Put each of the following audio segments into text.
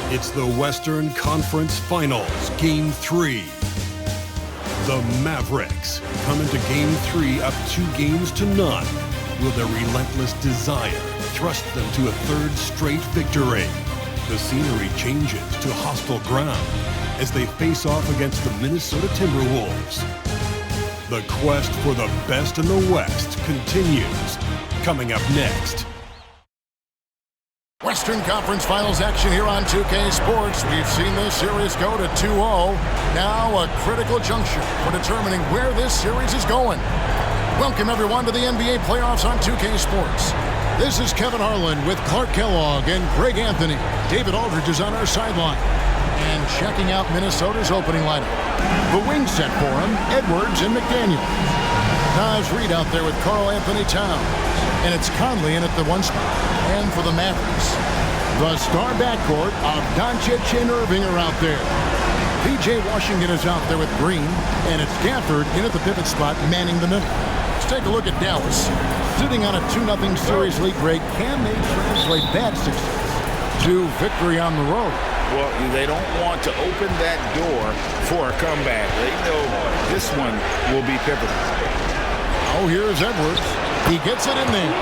It's the Western Conference Finals, Game 3. The Mavericks come into Game 3 up 2-0. Will their relentless desire thrust them to a third straight victory? The scenery changes to hostile ground as they face off against the Minnesota Timberwolves. The quest for the best in the West continues. Coming up next. Western Conference Finals action here on 2K Sports. We've seen this series go to 2-0. Now a critical juncture for determining where this series is going. Welcome everyone to the NBA playoffs on 2K Sports. This is Kevin Harlan with Clark Kellogg and Greg Anthony. David Aldridge is on our sideline. And checking out Minnesota's opening lineup. The wing set for him, Edwards and McDaniel. Nas Reed out there with Karl Anthony Towns. And it's Conley in at the 1 spot. And for the Mavericks, the star backcourt of Doncic and Irving are out there. P.J. Washington is out there with Green. And it's Gafford in at the pivot spot, manning the middle. Let's take a look at Dallas. Sitting on a 2-0 series lead break, can they translate that success to victory on the road? Well, they don't want to open that door for a comeback. They know this one will be pivotal. Oh, here's Edwards. He gets it in there.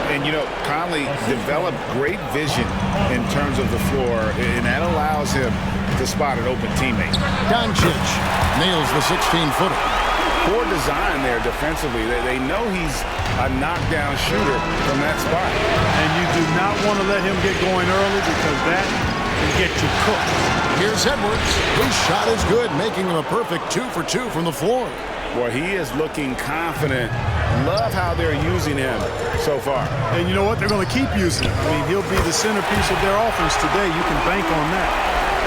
And, you know, Conley developed great vision in terms of the floor, and that allows him to spot an open teammate. Doncic nails the 16-footer. Poor design there defensively. They know he's a knockdown shooter from that spot. And you do not want to let him get going early because that can get you cooked. Here's Edwards. His shot is good, making him a perfect 2 for 2 from the floor. Boy, he is looking confident. Love how they're using him so far. And you know what? They're going to keep using him. I mean, he'll be the centerpiece of their offense today. You can bank on that.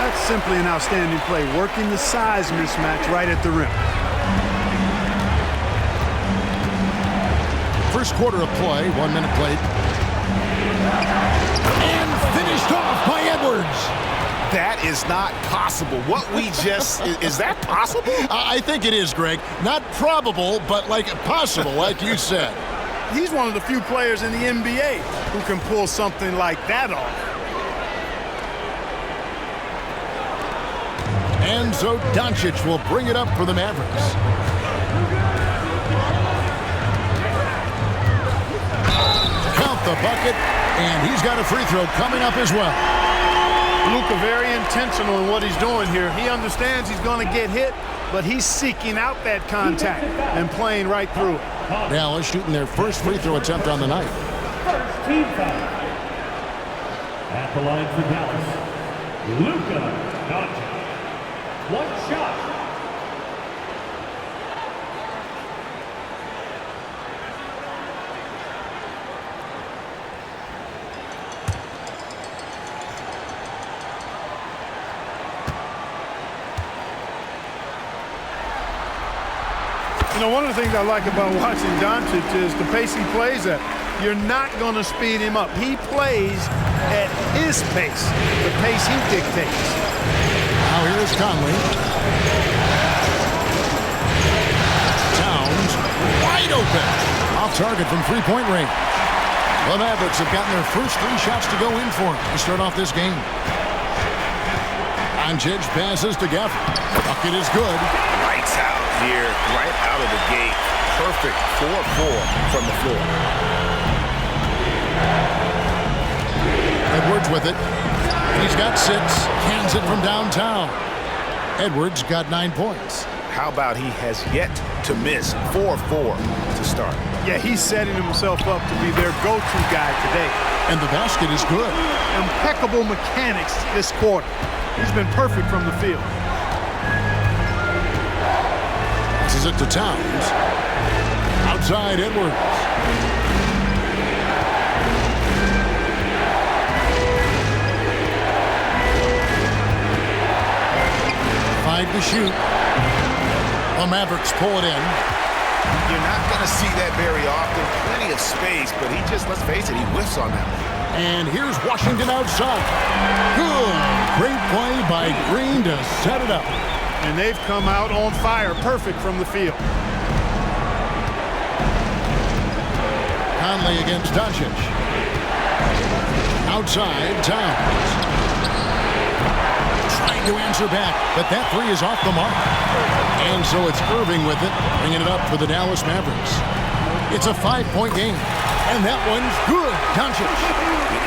That's simply an outstanding play, working the size mismatch right at the rim. First quarter of play, 1 minute played. And finished off by Edwards. That is not possible. What we just, is that possible? I think it is, Greg. Not probable, but like possible, like you said. He's one of the few players in the NBA who can pull something like that off. And so Doncic will bring it up for the Mavericks. Count the bucket, and he's got a free throw coming up as well. Luka very intentional in what he's doing here. He understands he's going to get hit, but he's seeking out that contact and playing right through it. Dallas shooting their first free throw attempt on the night. First team foul. At the line for Dallas, Luka Doncic. One shot. You know, one of the things I like about watching Doncic is the pace he plays at. You're not going to speed him up. He plays at his pace, the pace he dictates. Now here is Conley. Towns wide open. Off target from three-point range. The Mavericks have gotten their first 3 shots to go in for him to start off this game. Doncic passes to Gafford. Bucket is good. Lights out here, right out of the gate. Perfect 4-4 from the floor. Edwards with it. He's got 6. Hands it from downtown. Edwards got 9 points. How about he has yet to miss 4-4 to start? Yeah, he's setting himself up to be their go-to guy today. And the basket is good. Impeccable mechanics this quarter. He's been perfect from the field. Passes it to Towns. Outside Edwards. Five to shoot. The Mavericks pull it in. You're not going to see that very often. Plenty of space, but he just, let's face it, he whiffs on that one. And here's Washington outside. Good. Great play by Green to set it up. And they've come out on fire. Perfect from the field. Conley against Doncic. Outside, Towns. trying to answer back, but that three is off the mark. And so it's Irving with it, bringing it up for the Dallas Mavericks. It's a 5-point game, and that one's good. Doncic.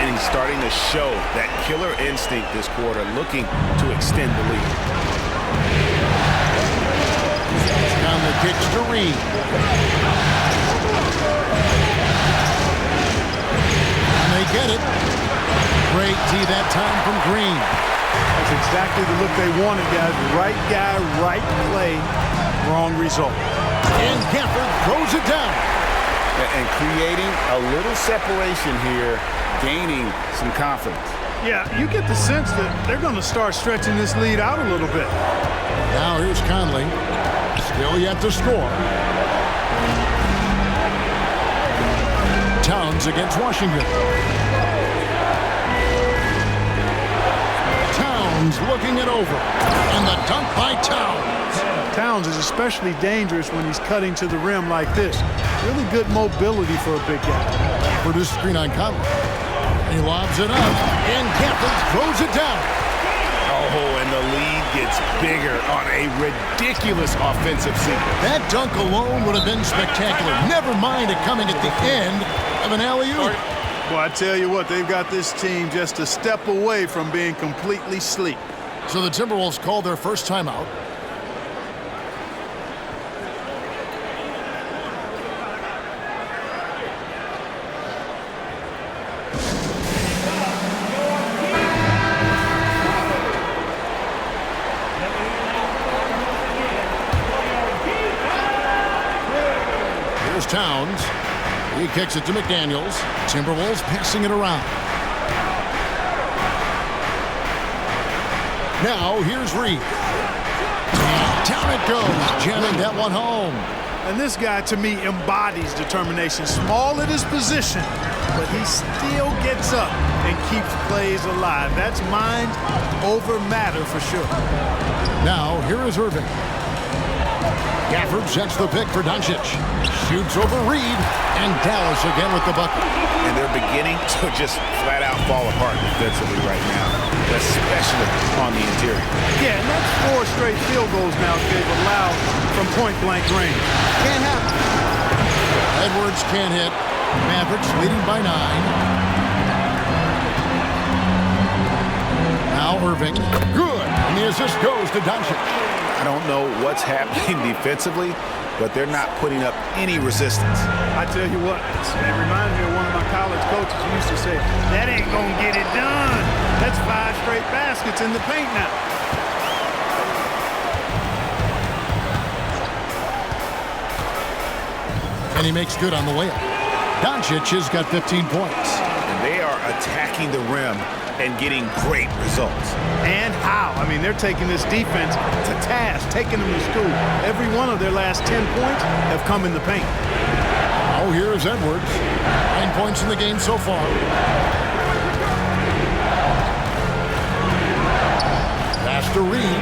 And he's starting to show that killer instinct this quarter, looking to extend the lead. On the pitch to Reed. And they get it. Great D that time from Green. That's exactly the look they wanted, guys. Right guy, right play, wrong result. And Gafford throws it down. And creating a little separation here, gaining some confidence. Yeah, you get the sense that they're going to start stretching this lead out a little bit. Now here's Conley. Still yet to score. Towns against Washington. Towns looking it over. And the dunk by Towns. Towns is especially dangerous when he's cutting to the rim like this. Really good mobility for a big guy. For this screen on Conley. He lobs it up. And Gafford throws it down. Oh, and the lead gets bigger on a ridiculous offensive sequence. That dunk alone would have been spectacular. Never mind it coming at the end of an alley-oop. Well, I tell you what, they've got this team just a step away from being completely asleep. So the Timberwolves called their first timeout. Towns. He kicks it to McDaniels. Timberwolves passing it around. Now here's Reed. Down it goes. Jamming that one home. And this guy, to me, embodies determination. Small at his position, but he still gets up and keeps plays alive. That's mind over matter for sure. Now here is Irving. Gafford sets the pick for Doncic. Shoots over Reed, and Dallas again with the bucket. And they're beginning to just flat out fall apart defensively right now, especially on the interior. Yeah, and that's 4 straight field goals now they've allowed from point-blank range. Can't happen. Edwards can't hit. Mavericks leading by 9. Now Irving. Good. And the assist goes to Doncic. I don't know what's happening defensively, but they're not putting up any resistance. I tell you what, it reminds me of one of my college coaches who used to say, that ain't going to get it done. That's 5 straight baskets in the paint now. And he makes good on the layup. Doncic has got 15 points. And they are attacking the rim and getting great results. And how? I mean, they're taking this defense to task, taking them to school. Every one of their last 10 points have come in the paint. Oh, here's Edwards. 9 points in the game so far. Pass to Reed.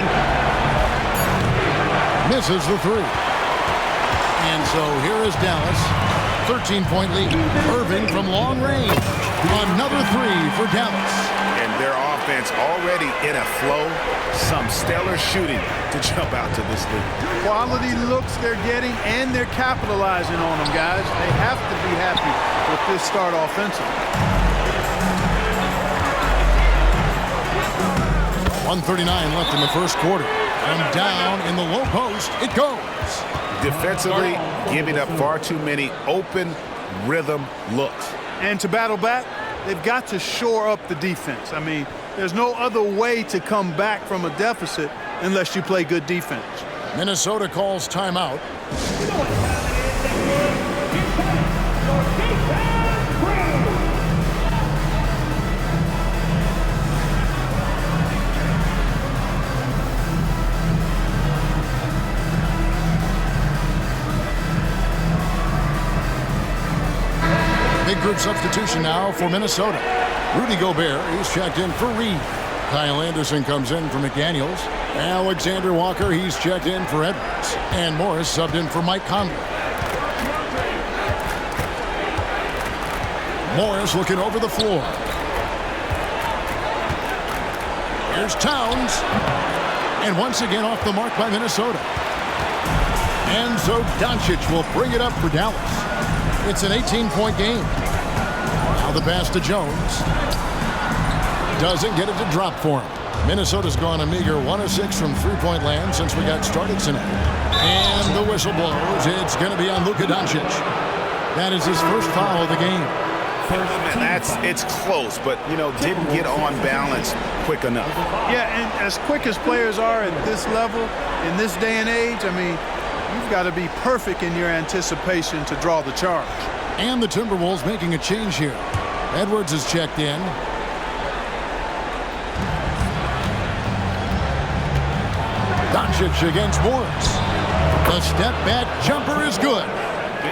Misses the 3. And so here is Dallas. 13-point lead. Irving from long range. Another 3 for Dallas. And their offense already in a flow. Some stellar shooting to jump out to this lead. Quality looks they're getting, and they're capitalizing on them, guys. They have to be happy with this start offensively. 1:39 left in the first quarter. And down in the low post, it goes. Defensively, giving up far too many open rhythm looks. And to battle back, they've got to shore up the defense. I mean, there's no other way to come back from a deficit unless you play good defense. Minnesota calls timeout. Big group substitution now for Minnesota. Rudy Gobert, he's checked in for Reed. Kyle Anderson comes in for McDaniels. Alexander Walker, he's checked in for Edwards. And Morris subbed in for Mike Conley. Morris looking over the floor. Here's Towns. And once again off the mark by Minnesota. And so Doncic will bring it up for Dallas. It's an 18-point game. Now the pass to Jones. Doesn't get it to drop for him. Minnesota's gone a meager 1 of 6 from three-point land since we got started tonight. And the whistle blows. It's going to be on Luka Doncic. That is his first foul of the game. It's close, but, didn't get on balance quick enough. Yeah, and as quick as players are at this level, in this day and age, you've got to be perfect in your anticipation to draw the charge. And the Timberwolves making a change here. Edwards is checked in. Doncic against Morris. The step-back jumper is good.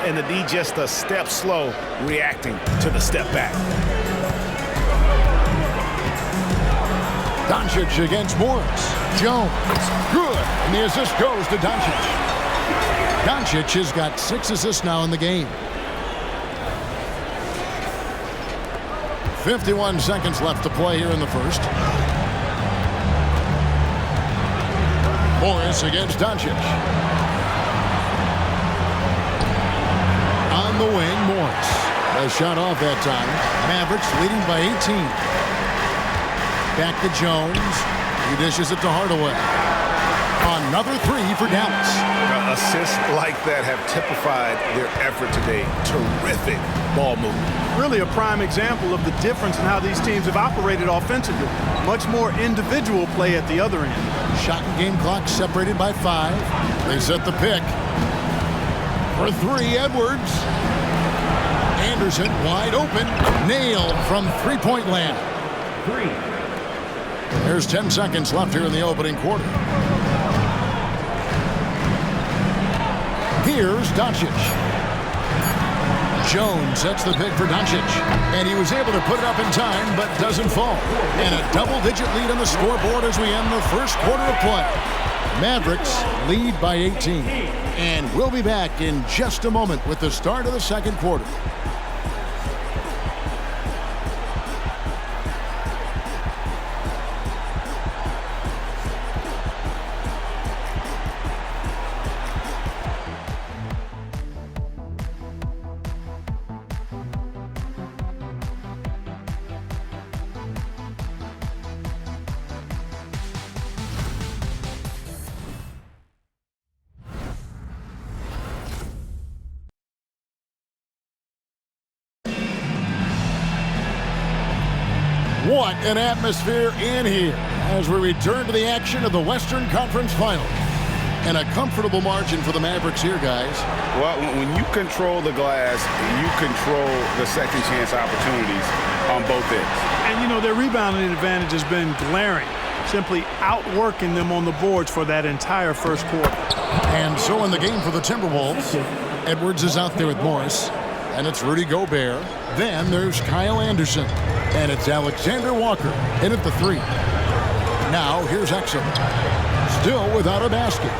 And the D just a step slow reacting to the step back. Doncic against Morris. Jones. Good. And the assist goes to Doncic. Doncic has got 6 assists now in the game. 51 seconds left to play here in the first. Morris against Doncic. On the wing, Morris. A shot off that time. Mavericks leading by 18. Back to Jones. He dishes it to Hardaway. Another 3 for Dallas. Assists like that have typified their effort today. Terrific ball movement. Really a prime example of the difference in how these teams have operated offensively. Much more individual play at the other end. Shot and game clock separated by 5. They set the pick. For 3, Edwards. Anderson wide open. Nailed from three-point land. 3. There's 10 seconds left here in the opening quarter. Here's Doncic. Jones sets the pick for Doncic. And he was able to put it up in time, but doesn't fall. And a double-digit lead on the scoreboard as we end the first quarter of play. Mavericks lead by 18. And we'll be back in just a moment with the start of the second quarter. What an atmosphere in here as we return to the action of the Western Conference Finals. And a comfortable margin for the Mavericks here, guys. Well, when you control the glass, you control the second chance opportunities on both ends. And, their rebounding advantage has been glaring, simply outworking them on the boards for that entire first quarter. And so in the game for the Timberwolves, Edwards is out there with Morris. And it's Rudy Gobert. Then there's Kyle Anderson. And it's Alexander Walker in at the 3. Now here's Exum. Still without a basket.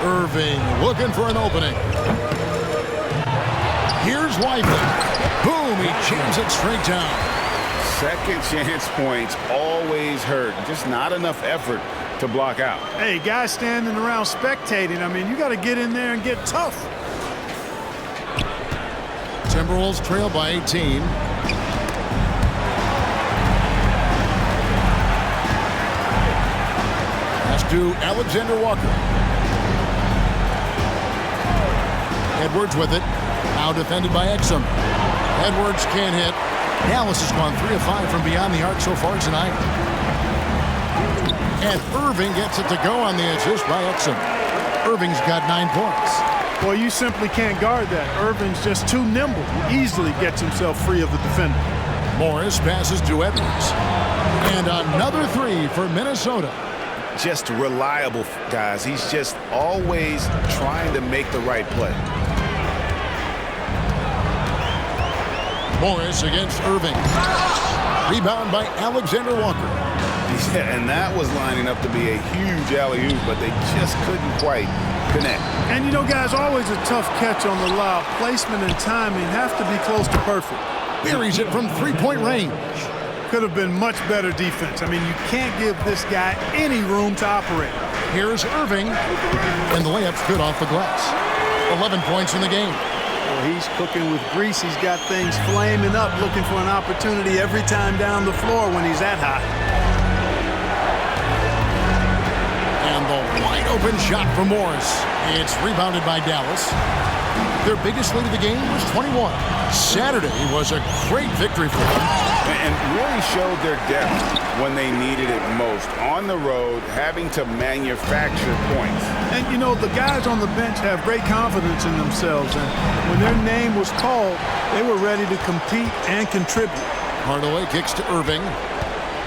Irving looking for an opening. Here's Lively. Boom, he jams it straight down. Second chance points always hurt. Just not enough effort to block out. Hey, guys standing around spectating, you got to get in there and get tough. Timberwolves trail by 18. Pass to Alexander Walker. Edwards with it. Now defended by Exum. Edwards can't hit. Dallas has gone 3 of 5 from beyond the arc so far tonight. And Irving gets it to go on the assist by Exum. Irving's got 9 points. Well, you simply can't guard that. Irving's just too nimble. He easily gets himself free of the defender. Morris passes to Edwards. And another 3 for Minnesota. Just reliable, guys. He's just always trying to make the right play. Morris against Irving. Rebound by Alexander Walker. Yeah, and that was lining up to be a huge alley-oop, but they just couldn't quite connect. And guys, always a tough catch on the lob. Placement and timing have to be close to perfect. Buries it from three-point range. could have been much better defense. I mean, you can't give this guy any room to operate. Here's Irving, and the layup's good off the glass. 11 points in the game. Well, he's cooking with grease. He's got things flaming up, looking for an opportunity every time down the floor when he's that hot. And the wide open shot for Morris. It's rebounded by Dallas. Their biggest lead of the game was 21. Saturday was a great victory for them. And really showed their depth when they needed it most. On the road, having to manufacture points. And, you know, the guys on the bench have great confidence in themselves. And when their name was called, they were ready to compete and contribute. Hardaway kicks to Irving.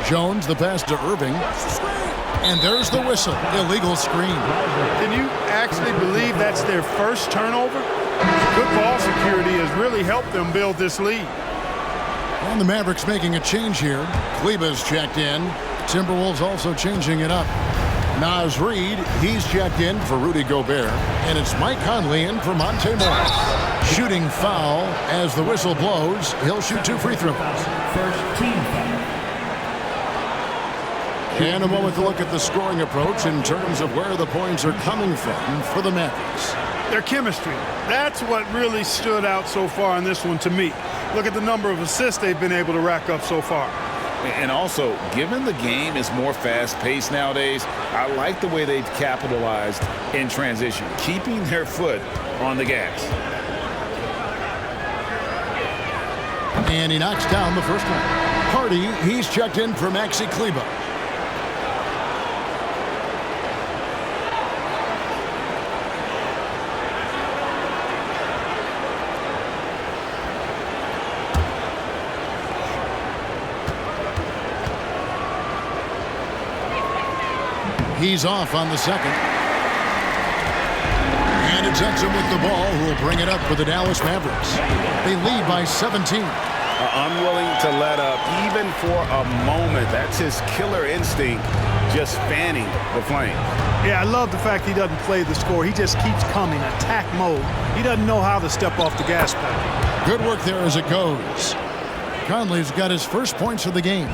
Jones, the pass to Irving. And there's the whistle. Illegal screen. Can you actually believe that's their first turnover? Good ball security has really helped them build this lead. And the Mavericks making a change here. Kleba's checked in. Timberwolves also changing it up. Naz Reid, he's checked in for Rudy Gobert. And it's Mike Conley in for Monte Morris. Shooting foul as the whistle blows. He'll shoot 2 free throws. First team foul. And a moment to look at the scoring approach in terms of where the points are coming from for the Mavericks. Their chemistry. That's what really stood out so far in this one to me. Look at the number of assists they've been able to rack up so far. And also, given the game is more fast-paced nowadays, I like the way they've capitalized in transition, keeping their foot on the gas. And he knocks down the first one. Hardy, he's checked in for Maxi Kleber. He's off on the second. And it's Exum with the ball, who will bring it up for the Dallas Mavericks. They lead by 17. Unwilling to let up even for a moment. That's his killer instinct, just fanning the flame. Yeah, I love the fact he doesn't play the score. He just keeps coming, attack mode. He doesn't know how to step off the gas pedal. Good work there as it goes. Conley's got his first points of the game.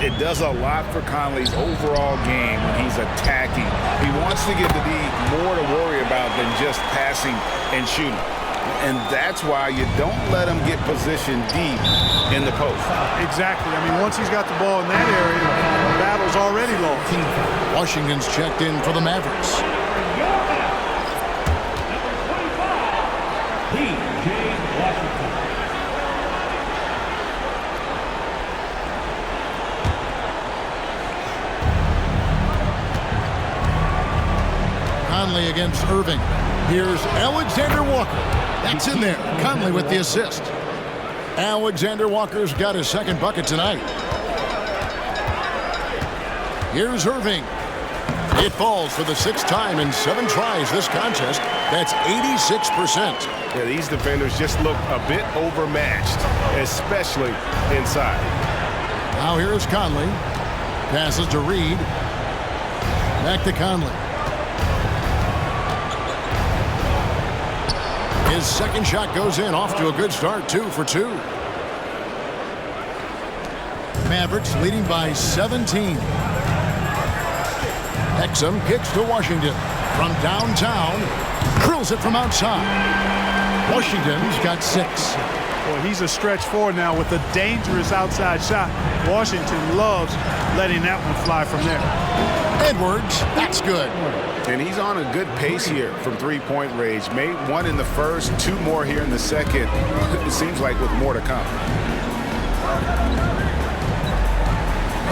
It does a lot for Conley's overall game when he's attacking. He wants to give the D more to worry about than just passing and shooting. And that's why you don't let him get positioned deep in the post. Exactly. I mean, once he's got the ball in that area, the battle's already lost. Washington's checked in for the Mavericks. Conley against Irving. Here's Alexander Walker. That's in there. Conley with the assist. Alexander Walker's got his second bucket tonight. Here's Irving. It falls for the 6th time in 7 tries this contest. That's 86%. Yeah, these defenders just look a bit overmatched, especially inside. Now here's Conley. Passes to Reid. Back to Conley. His second shot goes in, off to a good start, 2 for 2. Mavericks leading by 17. Exum kicks to Washington from downtown, drills it from outside. Washington's got 6. Well, he's a stretch forward now with a dangerous outside shot. Washington loves letting that one fly from there. Edwards, that's good. And he's on a good pace here from three-point range. Made 1 in the first, 2 more here in the second. It seems like with more to come.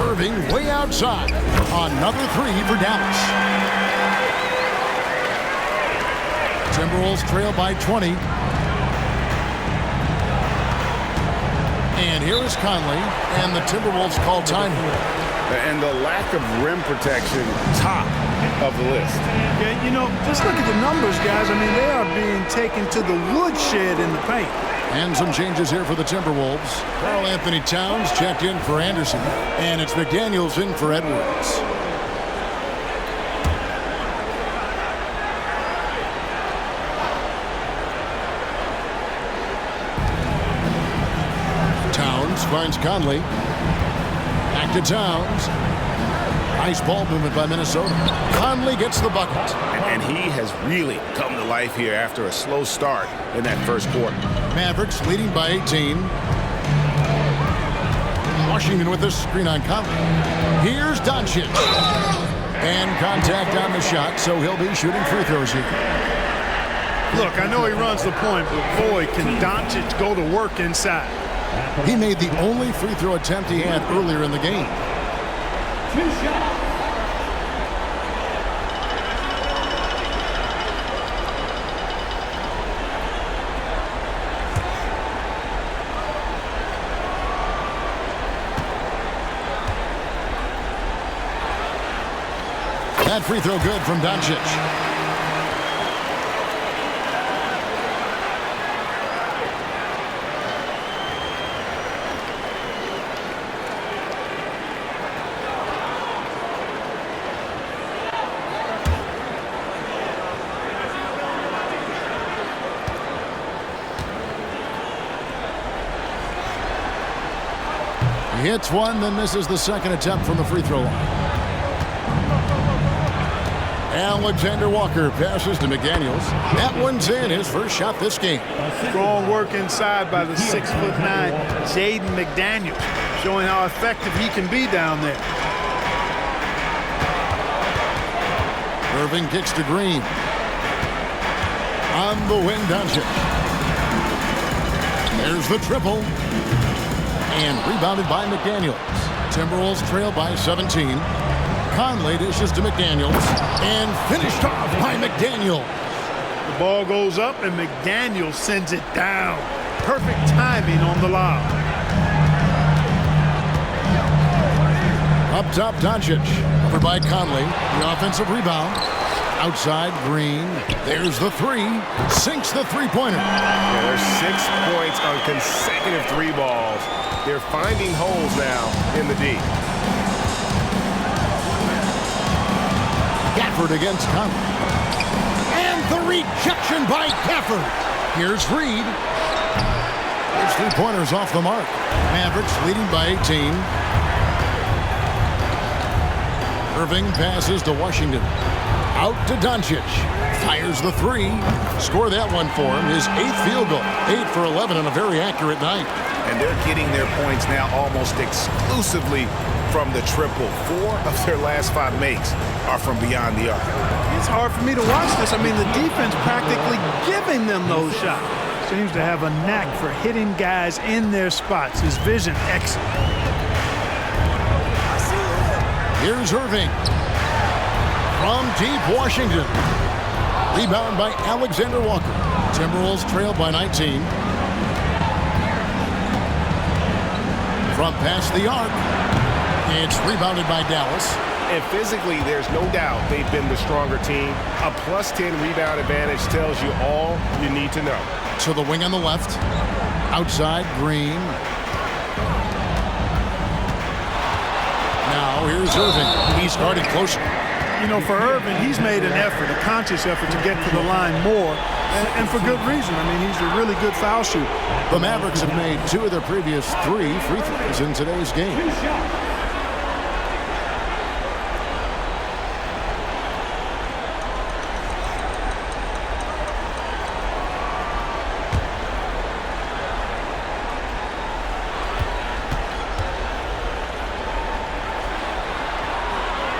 Irving way outside. Another 3 for Dallas. Timberwolves trail by 20. And here is Conley, and the Timberwolves call time here. And the lack of rim protection, top of the list. Yeah, you know, just look at the numbers, guys. I mean, they are being taken to the woodshed in the paint. And some changes here for the Timberwolves. Karl Anthony Towns checked in for Anderson, and it's McDaniels in for Edwards. Towns finds Conley. Back to Towns. Nice ball movement by Minnesota. Conley gets the bucket. And he has really come to life here after a slow start in that first quarter. Mavericks leading by 18. Washington with the screen on Conley. Here's Doncic. And contact on the shot, so he'll be shooting free throws here. Look, I know he runs the point, but boy, can Doncic go to work inside. He made the only free throw attempt he had earlier in the game. 2 shots. That free throw good from Doncic. He hits one, then misses the second attempt from the free throw line. Alexander Walker passes to McDaniels. That one's in, his first shot this game. Strong work inside by the 6'9" Jaden McDaniels, showing how effective he can be down there. Irving kicks to Green. On the wing, Doncic. There's the triple. And rebounded by McDaniels. Timberwolves trail by 17. Conley dishes to McDaniels. And finished off by McDaniels. The ball goes up and McDaniels sends it down. Perfect timing on the lob. Up top, Doncic. Over by Conley. The offensive rebound. Outside, Green. There's the three. Sinks the three-pointer. Yeah, there's 6 points on consecutive 3 balls. They're finding holes now in the D. Gafford against Conley. And the rejection by Gafford. Here's Reed. His three-pointers off the mark. Mavericks leading by 18. Irving passes to Washington. Out to Doncic. Fires the three. Score that one for him. His 8th field goal. 8 for 11 on a very accurate night. And they're getting their points now almost exclusively from the triple. 4 of their last 5 makes are from beyond the arc. It's hard for me to watch this. I mean, the defense practically giving them those shots. Seems to have a knack for hitting guys in their spots. His vision excellent. Here's Irving. From deep Washington. Rebound by Alexander Walker. Timberwolves trail by 19. From past the arc. It's rebounded by Dallas. And physically, there's no doubt they've been the stronger team. A +10 rebound advantage tells you all you need to know. To the wing on the left. Outside, Green. Now here's Irving. He's guarded closer. You know, for Irving, he's made an effort, a conscious effort to get to the line more, and for good reason. I mean, he's a really good foul shooter. The Mavericks have made 2 of their previous 3 free throws in today's game. 2 shots.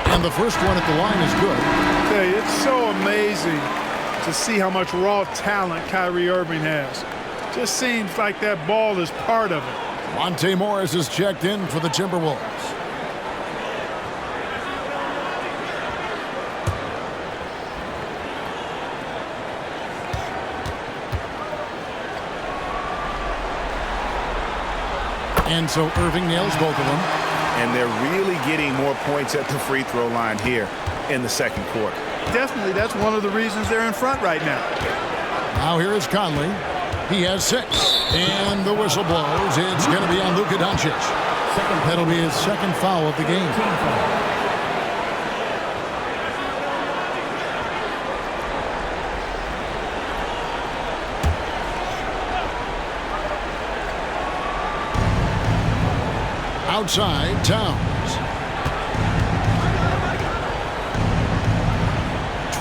And the first one at the line is good. I tell you, it's so amazing to see how much raw talent Kyrie Irving has. Just seems like that ball is part of it. Monte Morris is checked in for the Timberwolves. And so Irving nails both of them. And they're really getting more points at the free throw line here in the second quarter. Definitely, that's one of the reasons they're in front right now. Now here is Conley. He has 6. And the whistle blows. It's going to be on Luka Doncic. That'll be his second foul of the game. Team foul. Outside, Towns.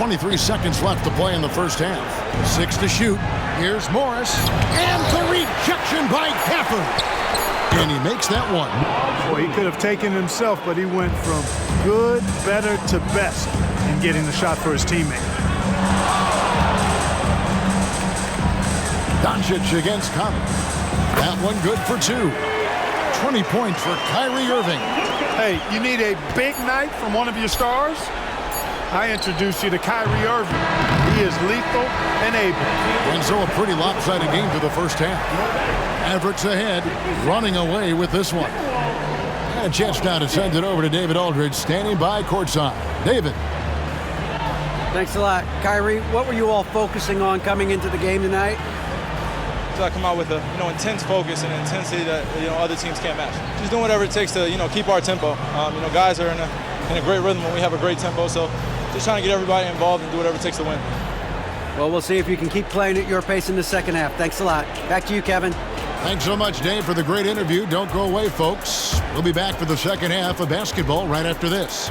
23 seconds left to play in the first half. 6 to shoot. Here's Morris. And the rejection by Gafford. And he makes that one. Well, he could have taken himself, but he went from good, better to best in getting the shot for his teammate. Doncic against Conley. That one good for 2. 20 points for Kyrie Irving. Hey, you need a big night from one of your stars? I introduce you to Kyrie Irving. He is lethal and able. And so a pretty lopsided game for the first half. Mavericks ahead, running away with this one. And a chance now to send it over to David Aldridge, standing by courtside. David. Thanks a lot. Kyrie, what were you all focusing on coming into the game tonight? So I come out with a intense focus and intensity that other teams can't match. Just doing whatever it takes to keep our tempo. Guys are in a great rhythm when we have a great tempo. So just trying to get everybody involved and do whatever it takes to win. Well, we'll see if you can keep playing at your pace in the second half. Thanks a lot. Back to you, Kevin. Thanks so much, Dave, for the great interview. Don't go away, folks. We'll be back for the second half of basketball right after this.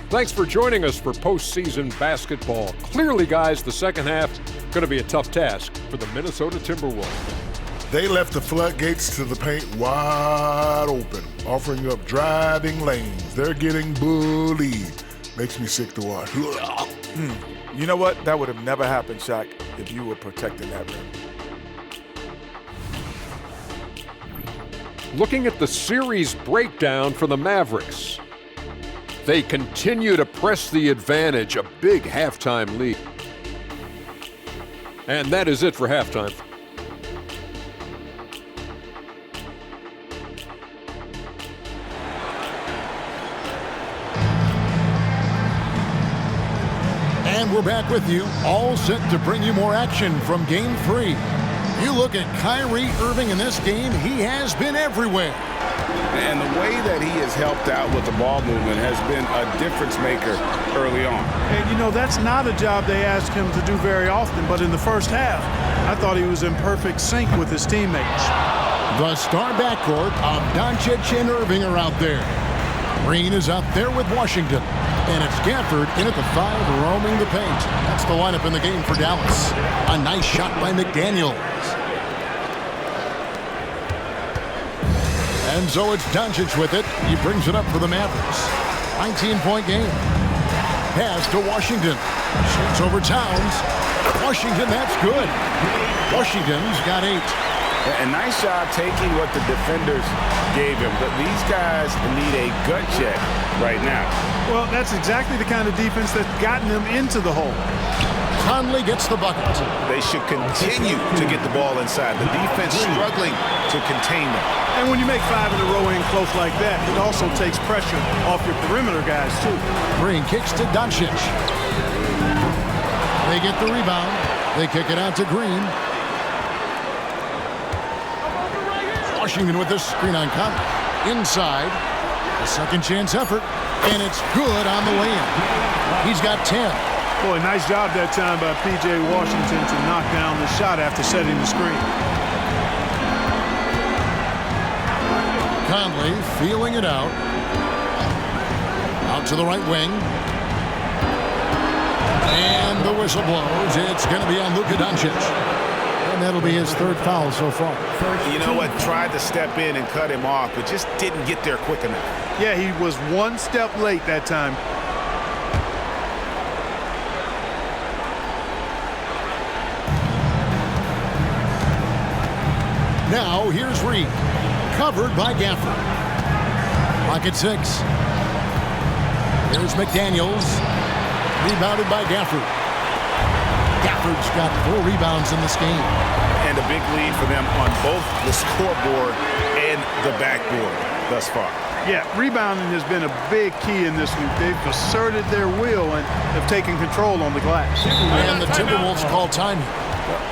Thanks for joining us for postseason basketball. Clearly, guys, the second half going to be a tough task for the Minnesota Timberwolves. They left the floodgates to the paint wide open, offering up driving lanes. They're getting bullied. Makes me sick to watch. You know what? That would have never happened, Shaq, if you were protecting that rim. Looking at the series breakdown for the Mavericks. They continue to press the advantage, a big halftime lead. And that is it for halftime. And we're back with you, all set to bring you more action from Game 3. You look at Kyrie Irving in this game, he has been everywhere. And the way that he has helped out with the ball movement has been a difference maker early on. And, that's not a job they ask him to do very often, but in the first half, I thought he was in perfect sync with his teammates. The star backcourt of Doncic and Irving are out there. Green is out there with Washington. And it's Gafford in at the 5, roaming the paint. That's the lineup in the game for Dallas. A nice shot by McDaniels. And so it's Doncic with it. He brings it up for the Mavericks. 19-point game. Pass to Washington. Shoots over Towns. Washington, that's good. Washington's got 8. A nice job taking what the defenders gave him. But these guys need a gut check right now. Well, that's exactly the kind of defense that's gotten them into the hole. Conley gets the bucket. They should continue to get the ball inside. The defense struggling to contain them. And when you make 5 in a row in close like that, it also takes pressure off your perimeter guys, too. Green kicks to Doncic. They get the rebound. They kick it out to Green. Washington with this screen on Conley. Inside. A second chance effort. And it's good on the way in. He's got 10. Boy, nice job that time by P.J. Washington to knock down the shot after setting the screen. Conley feeling it out. Out to the right wing. And the whistle blows. It's going to be on Luka Doncic. And that'll be his 3rd foul so far. You know what? Tried to step in and cut him off, but just didn't get there quick enough. Yeah, he was 1 step late that time. Now here's Reed. Covered by Gafford. Pocket 6. Here's McDaniels. Rebounded by Gafford. Gafford's got 4 rebounds in this game. And a big lead for them on both the scoreboard and the backboard thus far. Yeah, rebounding has been a big key in this week. They've asserted their will and have taken control on the glass. And the Timberwolves call time.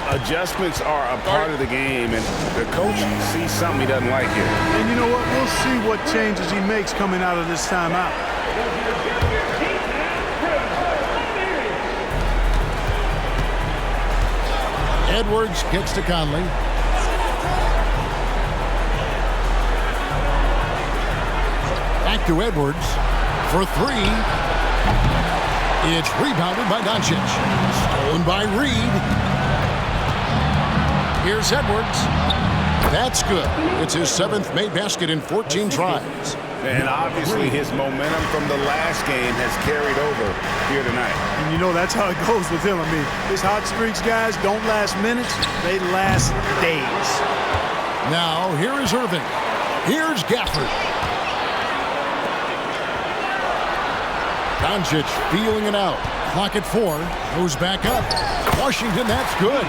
Adjustments are a part of the game, and the coach sees something he doesn't like here. And you know what? We'll see what changes he makes coming out of this timeout. Edwards gets to Conley. Back to Edwards for three. It's rebounded by Doncic. Stolen by Reed. Here's Edwards. That's good. It's his 7th made basket in 14 tries. And obviously his momentum from the last game has carried over here tonight. And you know that's how it goes with him. I mean, his hot streaks, guys, don't last minutes. They last days. Now, here is Irving. Here's Gafford. Doncic feeling it out. Clock at 4. Goes back up. Washington, that's good.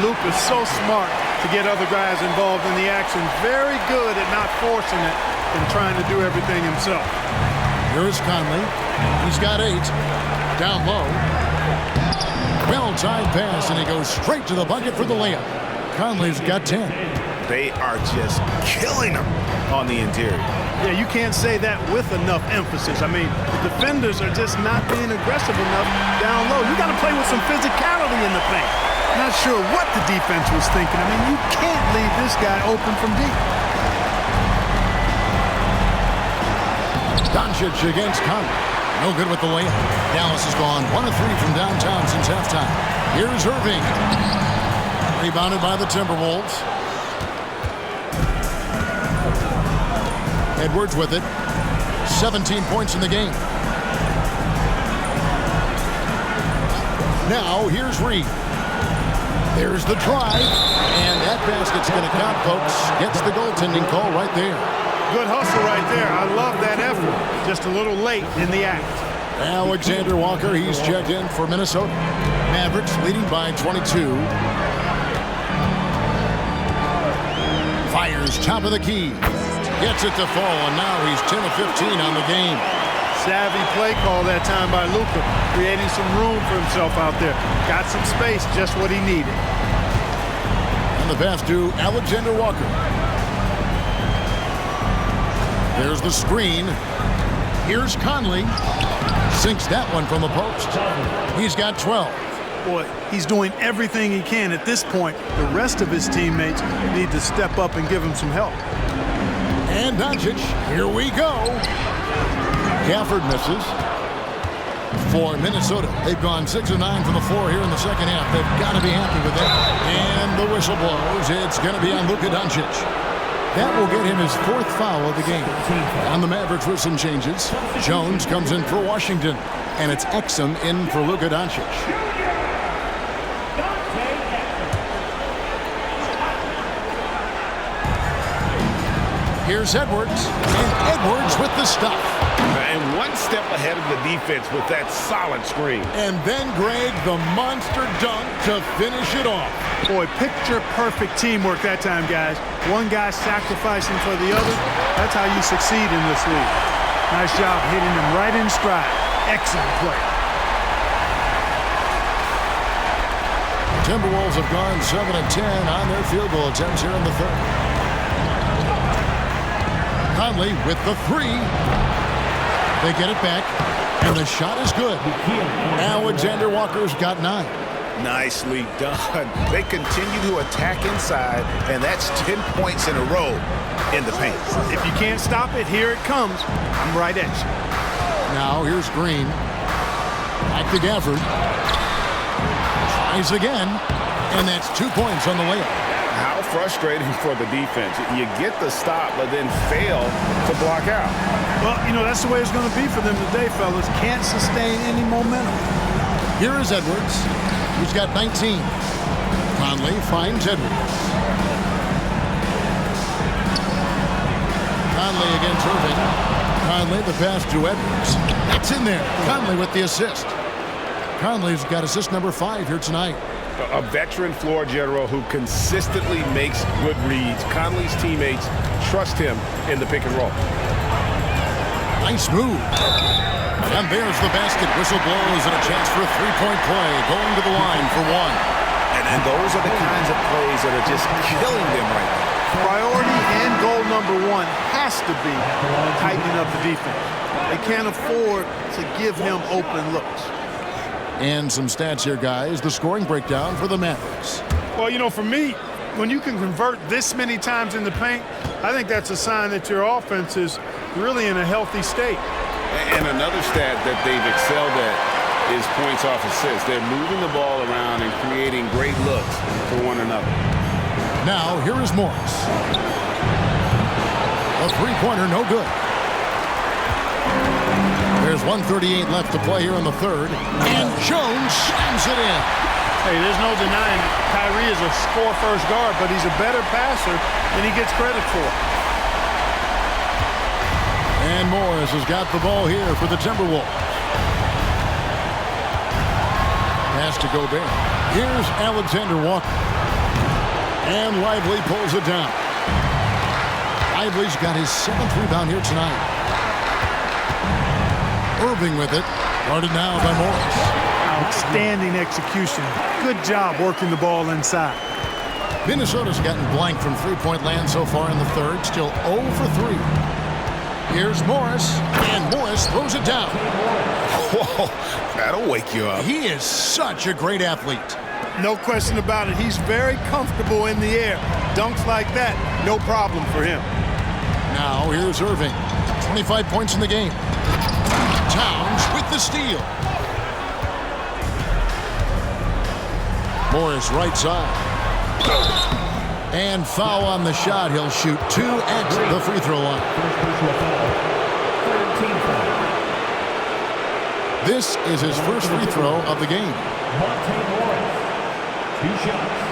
Luke is so smart to get other guys involved in the action. Very good at not forcing it and trying to do everything himself. Here's Conley. He's got 8. Down low. Well-timed pass, and he goes straight to the bucket for the layup. Conley's got 10. They are just killing him on the interior. Yeah, you can't say that with enough emphasis. I mean, the defenders are just not being aggressive enough down low. You got to play with some physicality in the paint. Not sure what the defense was thinking. I mean, you can't leave this guy open from deep. Doncic against Conley. No good with the layup. Dallas has gone 1 of 3 from downtown since halftime. Here's Irving. Rebounded by the Timberwolves. Edwards with it. 17 points in the game. Now, here's Reed. There's the drive. And that basket's going to count, folks. Gets the goaltending call right there. Good hustle right there. I love that effort. Just a little late in the act. Alexander Walker, he's checked in for Minnesota. Mavericks leading by 22. Fires top of the key. Gets it to fall, and now he's 10 of 15 on the game. Savvy play call that time by Luka, creating some room for himself out there. Got some space, just what he needed. And the pass to Alexander Walker. There's the screen. Here's Conley. Sinks that one from the post. He's got 12. Boy, he's doing everything he can at this point. The rest of his teammates need to step up and give him some help. And Doncic, here we go. Gafford misses for Minnesota. They've gone 6 of 9 from the floor here in the second half. They've got to be happy with that. And the whistle blows. It's going to be on Luka Doncic. That will get him his 4th foul of the game. On the Mavericks with some changes. Jones comes in for Washington. And it's Exum in for Luka Doncic. Here's Edwards, and Edwards with the stuff. And one step ahead of the defense with that solid screen. And then Greg, the monster dunk to finish it off. Boy, picture-perfect teamwork that time, guys. One guy sacrificing for the other. That's how you succeed in this league. Nice job hitting him right in stride. Excellent play. Timberwolves have gone 7 of 10 on their field goal attempts here in the third. Conley with the 3. They get it back, and the shot is good. Alexander Walker's got 9. Nicely done. They continue to attack inside, and that's 10 points in a row in the paint. If you can't stop it, here it comes. I'm right at you. Now here's Green. Back to Gafford. Tries again, and that's 2 points on the layup. How frustrating for the defense. You get the stop, but then fail to block out. Well, you know, that's the way it's going to be for them today, fellas. Can't sustain any momentum. Here is Edwards. He's got 19. Conley finds Edwards. Conley against Irving. Conley, the pass to Edwards. That's in there. Conley with the assist. Conley's got assist number 5 here tonight. A veteran floor general who consistently makes good reads. Conley's teammates trust him in the pick and roll. Nice move. And there's the basket. Whistle blows and a chance for a three-point play. Going to the line for 1. And those are the kinds of plays that are just killing them right now. Priority and goal number 1 has to be tightening up the defense. They can't afford to give him open looks. And some stats here, guys. The scoring breakdown for the Mavericks. Well, you know, for me, when you can convert this many times in the paint, I think that's a sign that your offense is really in a healthy state. And another stat that they've excelled at is points off assists. They're moving the ball around and creating great looks for one another. Now, here is Morris. A three-pointer, no good. There's 1:38 left to play here in the third. And Jones slams it in. Hey, there's no denying Kyrie is a score-first guard, but he's a better passer than he gets credit for. And Morris has got the ball here for the Timberwolves. Pass to Gobert. Here's Alexander Walker. And Lively pulls it down. Lively's got his 7th rebound here tonight. Irving with it. Guarded now by Morris. Outstanding execution. Good job working the ball inside. Minnesota's gotten blank from three-point land so far in the third. Still 0 for 3. Here's Morris, and Morris throws it down. Whoa, that'll wake you up. He is such a great athlete. No question about it. He's very comfortable in the air. Dunks like that, no problem for him. Now here's Irving. 25 points in the game. Towns with the steal. Morris right side. And foul on the shot. He'll shoot 2 at the free throw line. This is his first free throw of the game. Morris, 2 shots.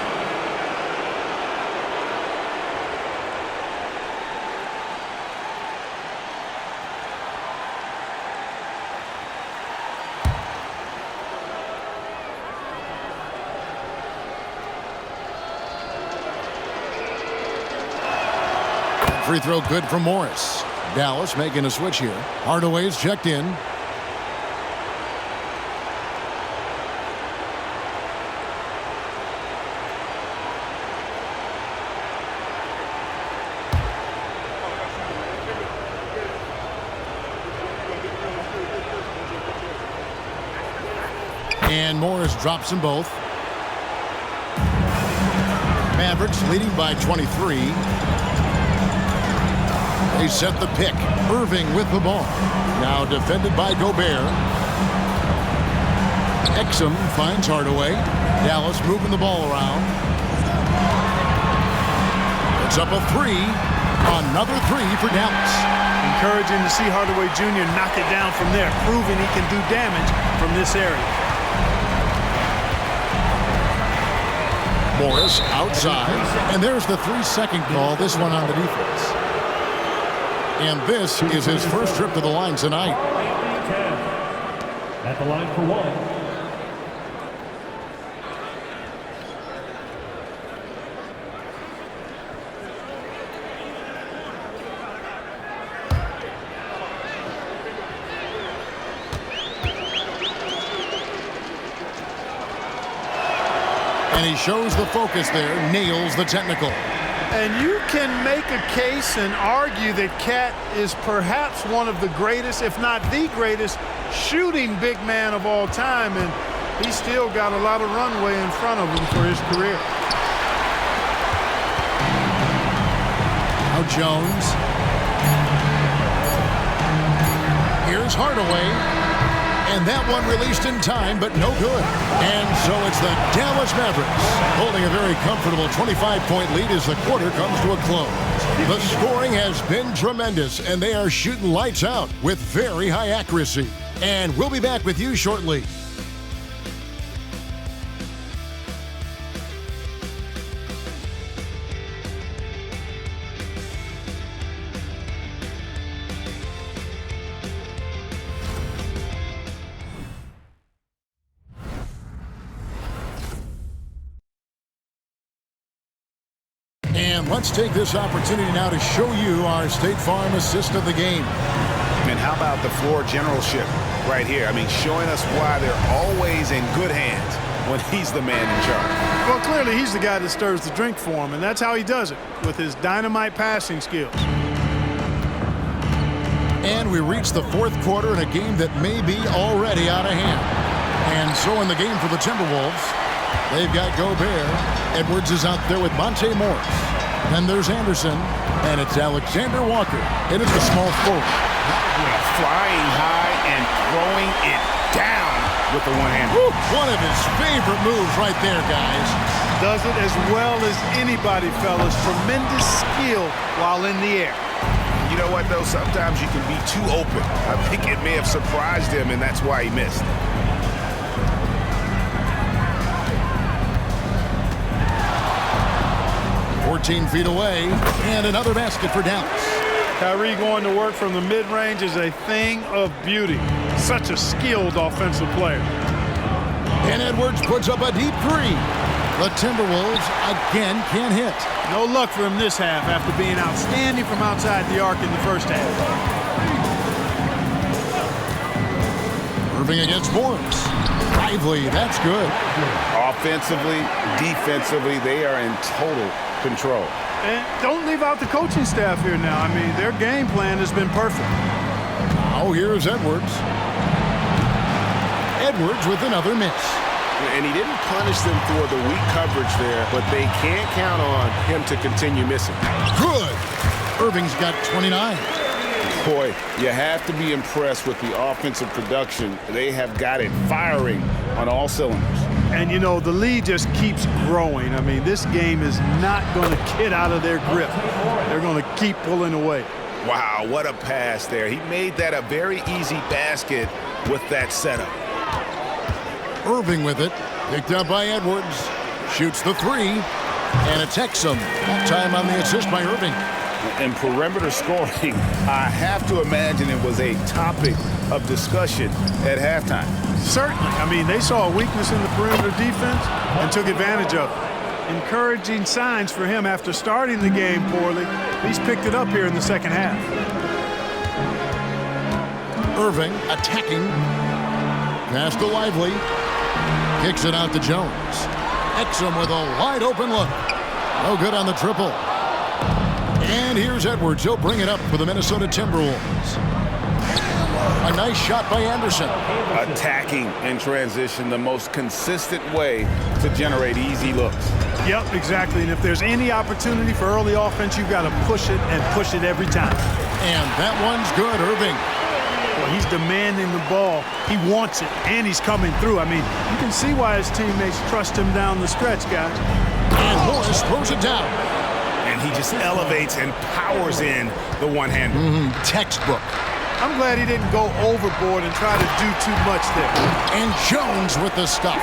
Free throw good for Morris. Dallas making a switch here. Hardaway's checked in. And Morris drops them both. Mavericks leading by 23. They set the pick. Irving with the ball. Now defended by Gobert. Exum finds Hardaway. Dallas moving the ball around. It's up a 3. Another 3 for Dallas. Encouraging to see Hardaway Jr. knock it down from there, proving he can do damage from this area. Morris outside. And there's the 3-second call. This one on the defense. And this is his first trip to the line tonight. At the line for 1. And he shows the focus there, nails the technical. And you can make a case and argue that Cat is perhaps one of the greatest, if not the greatest, shooting big man of all time. And he's still got a lot of runway in front of him for his career. Now Jones. Here's Hardaway. And that one released in time, but no good. And so it's the Dallas Mavericks holding a very comfortable 25-point lead as the quarter comes to a close. The scoring has been tremendous, and they are shooting lights out with very high accuracy. And we'll be back with you shortly. And let's take this opportunity now to show you our State Farm assist of the game. And how about the floor generalship right here? I mean, showing us why they're always in good hands when he's the man in charge. Well, clearly he's the guy that stirs the drink for him, and that's how he does it, with his dynamite passing skills. And we reach the fourth quarter in a game that may be already out of hand. And so in the game for the Timberwolves, they've got Gobert. Edwards is out there with Monte Morris. Then there's Anderson, and it's Alexander Walker. It is the small forward. Flying high and throwing it down with the one hand. One of his favorite moves right there, guys. Does it as well as anybody, fellas. Tremendous skill while in the air. You know what, though? Sometimes you can be too open. I think it may have surprised him, and that's why he missed. 14 feet away, and another basket for Dallas. Kyrie going to work from the mid-range is a thing of beauty. Such a skilled offensive player. And Edwards puts up a deep three. The Timberwolves again can't hit. No luck for him this half after being outstanding from outside the arc in the first half. Irving against Morris. Lively, that's good. Offensively, defensively, they are in total control. And don't leave out the coaching staff here now. I mean, their game plan has been perfect. Now here's Edwards. Edwards with another miss. And he didn't punish them for the weak coverage there, but they can't count on him to continue missing. Good. Irving's got 29. Boy, you have to be impressed with the offensive production. They have got it firing on all cylinders. And, you know, the lead just keeps growing. I mean, this game is not going to get out of their grip. They're going to keep pulling away. Wow, what a pass there. He made that a very easy basket with that setup. Irving with it. Picked up by Edwards. Shoots the three. And it's Exum. That time on the assist by Irving. And perimeter scoring, I have to imagine it was a topic of discussion at halftime. Certainly. I mean, they saw a weakness in the perimeter defense and took advantage of it. Encouraging signs for him after starting the game poorly. He's picked it up here in the second half. Irving attacking. Pass to Lively. Kicks it out to Jones. Exum with a wide open look. No good on the triple. And here's Edwards. He'll bring it up for the Minnesota Timberwolves. A nice shot by Anderson. Attacking in transition, the most consistent way to generate easy looks. Yep, exactly. And if there's any opportunity for early offense, you've got to push it and push it every time. And that one's good, Irving. Well, he's demanding the ball. He wants it, and he's coming through. I mean, you can see why his teammates trust him down the stretch, guys. And Morris throws it down. And he just elevates and powers in the one-hander. Textbook. I'm glad he didn't go overboard and try to do too much there. And Jones with the stuff.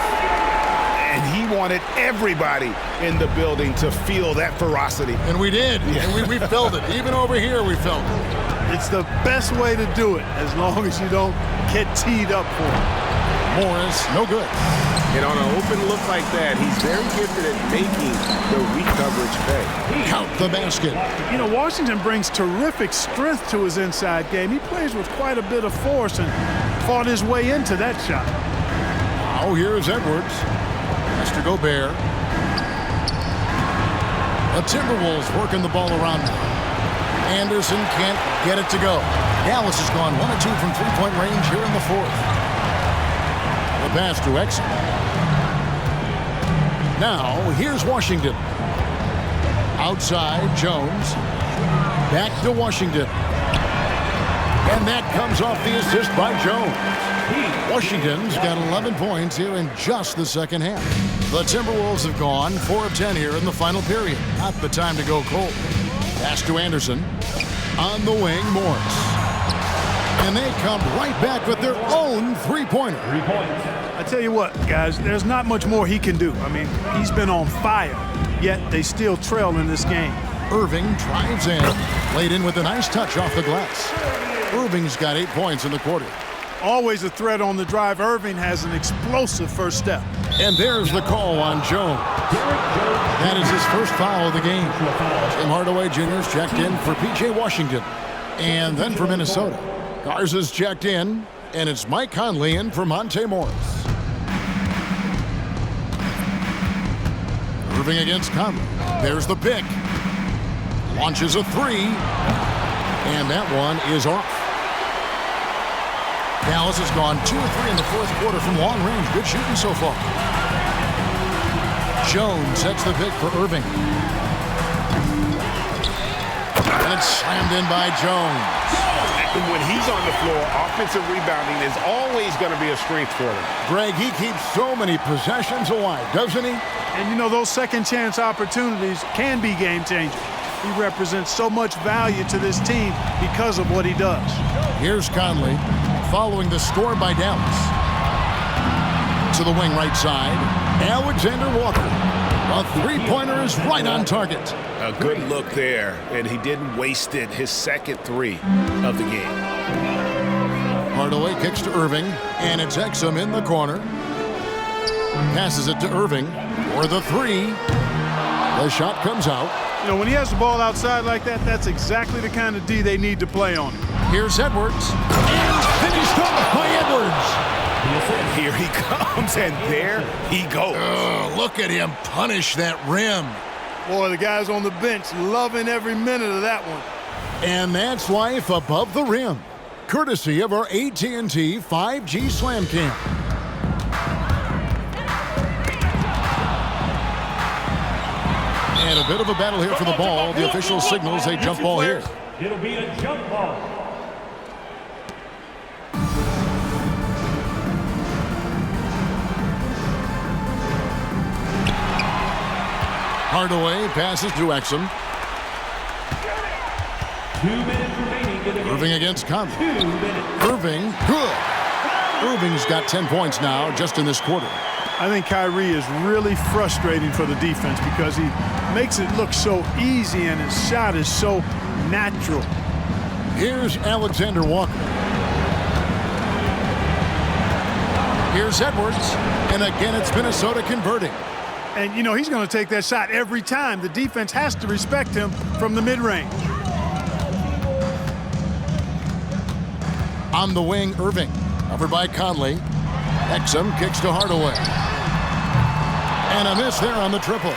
And he wanted everybody in the building to feel that ferocity. And we did. Yeah. And we felt it. Even over here, we felt it. It's the best way to do it, as long as you don't get teed up for it. Morris, no good. And on an open look like that, he's very gifted at making the weak coverage pay. Count the basket. You know, Washington brings terrific strength to his inside game. He plays with quite a bit of force and fought his way into that shot. Now here's Edwards. Mr. Gobert. The Timberwolves working the ball around now. Anderson can't get it to go. Dallas has gone 1 of 2 from three-point range here in the fourth. The pass to Exum. Now, here's Washington. Outside, Jones. Back to Washington. And that comes off the assist by Jones. Washington's got 11 points here in just the second half. The Timberwolves have gone 4 of 10 here in the final period. Not the time to go cold. Pass to Anderson. On the wing, Morris. And they come right back with their own three-pointer. 3 points. I tell you what, guys, there's not much more he can do. I mean, he's been on fire, yet they still trail in this game. Irving drives in, laid in with a nice touch off the glass. Irving's got 8 points in the quarter. Always a threat on the drive. Irving has an explosive first step. And there's the call on Jones. That is his first foul of the game. Tim Hardaway Jr.'s checked in for P.J. Washington. And then for Minnesota, Garza's checked in, and it's Mike Conley in for Monte Morris. Irving against Conley. There's the pick. Launches a three. And that one is off. Dallas has gone 2 of 3 in the fourth quarter from long range. Good shooting so far. Jones sets the pick for Irving. And it's slammed in by Jones. And when he's on the floor, offensive rebounding is always going to be a strength for him. Greg, he keeps so many possessions alive, doesn't he? And, you know, those second-chance opportunities can be game-changers. He represents so much value to this team because of what he does. Here's Conley following the score by Dallas. To the wing right side, Alexander Walker. A three-pointer is right on target. A good look there, and he didn't waste it. His second three of the game. Hardaway kicks to Irving, and it's Exum in the corner. Passes it to Irving for the three. The shot comes out. You know, when he has the ball outside like that, that's exactly the kind of D they need to play on. Here's Edwards. And finished off by Edwards. Here he comes, and there he goes. Look at him punish that rim. Boy, the guys on the bench loving every minute of that one. And that's life above the rim, courtesy of our AT&T 5G Slam Cam. And a bit of a battle here for the ball. The official signals a jump ball here. It'll be a jump ball. Hardaway passes to Exum. 2 minutes remaining in the game. Irving against Conley. 2 minutes. Irving, good. Irving's got 10 points now just in this quarter. I think Kyrie is really frustrating for the defense because he makes it look so easy and his shot is so natural. Here's Alexander Walker. Here's Edwards. And again, it's Minnesota converting. And, you know, he's going to take that shot every time. The defense has to respect him from the mid-range. On the wing, Irving. Covered by Conley. Exum kicks to Hardaway. And a miss there on the triple.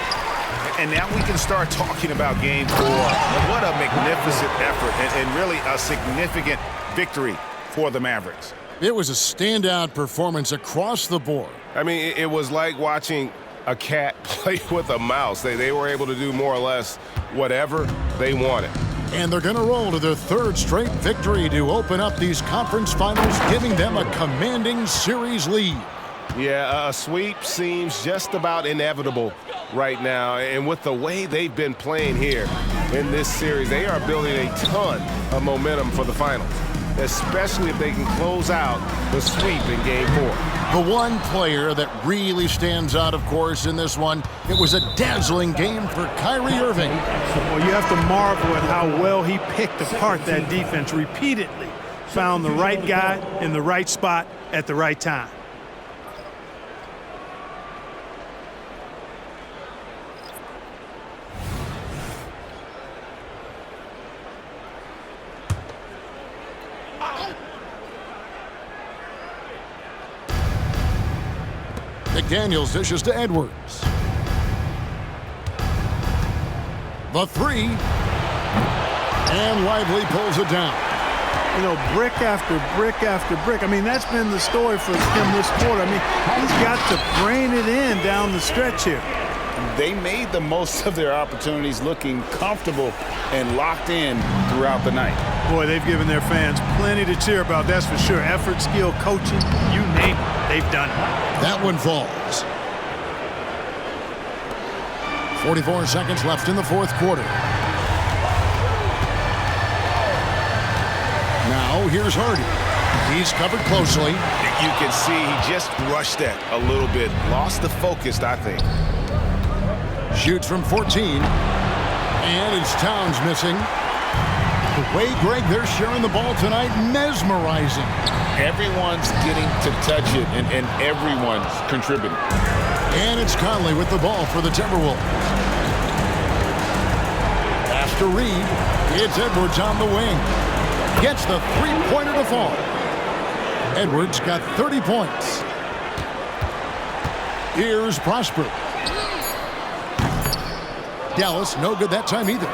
And now we can start talking about game 4. What a magnificent effort and really a significant victory for the Mavericks. It was a standout performance across the board. I mean, it was like watching a cat play with a mouse. They were able to do more or less whatever they wanted. And they're going to roll to their third straight victory to open up these conference finals, giving them a commanding series lead. Yeah, a sweep seems just about inevitable right now. And with the way they've been playing here in this series, they are building a ton of momentum for the finals, especially if they can close out the sweep in game 4. The one player that really stands out, of course, in this one, it was a dazzling game for Kyrie Irving. Well, you have to marvel at how well he picked apart that defense repeatedly. Found the right guy in the right spot at the right time. McDaniels dishes to Edwards. The three. And Lively pulls it down. You know, brick after brick after brick. I mean, that's been the story for him this quarter. I mean, he's got to brain it in down the stretch here. They made the most of their opportunities, looking comfortable and locked in throughout the night. Boy, they've given their fans plenty to cheer about, that's for sure. Effort, skill, coaching, you name it, they've done it. That one falls. 44 seconds left in the fourth quarter. Now, here's Hardy. He's covered closely. You can see he just rushed that a little bit. Lost the focus, I think. Shoots from 14. And it's Towns missing. The way, Greg, they're sharing the ball tonight, mesmerizing. Everyone's getting to touch it, and everyone's contributing. And it's Conley with the ball for the Timberwolves. After Reed, it's Edwards on the wing. Gets the three-pointer to fall. Edwards got 30 points. Here's Prosper. Dallas, no good that time either.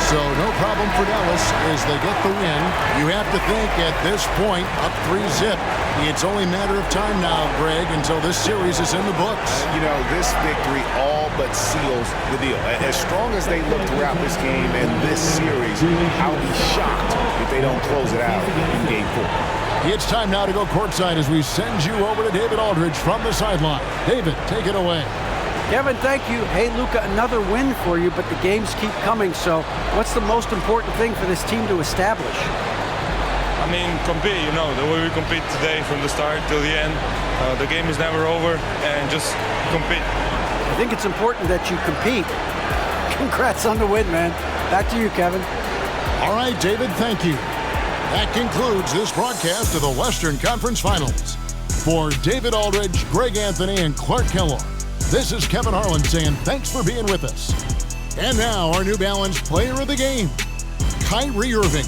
So no problem for Dallas as they get the win. You have to think at this point, up 3-0. It's only a matter of time now, Greg, until this series is in the books. You know, this victory all but seals the deal. As strong as they look throughout this game and this series, I'll be shocked if they don't close it out in Game 4. It's time now to go courtside as we send you over to David Aldridge from the sideline. David, take it away. Kevin, thank you. Hey, Luka, another win for you, but the games keep coming. So what's the most important thing for this team to establish? I mean, compete, you know, the way we compete today from the start till the end. The game is never over, and just compete. I think it's important that you compete. Congrats on the win, man. Back to you, Kevin. All right, David, thank you. That concludes this broadcast of the Western Conference Finals. For David Aldridge, Greg Anthony, and Clark Kellogg, this is Kevin Harlan saying thanks for being with us. And now our New Balance Player of the Game, Kyrie Irving.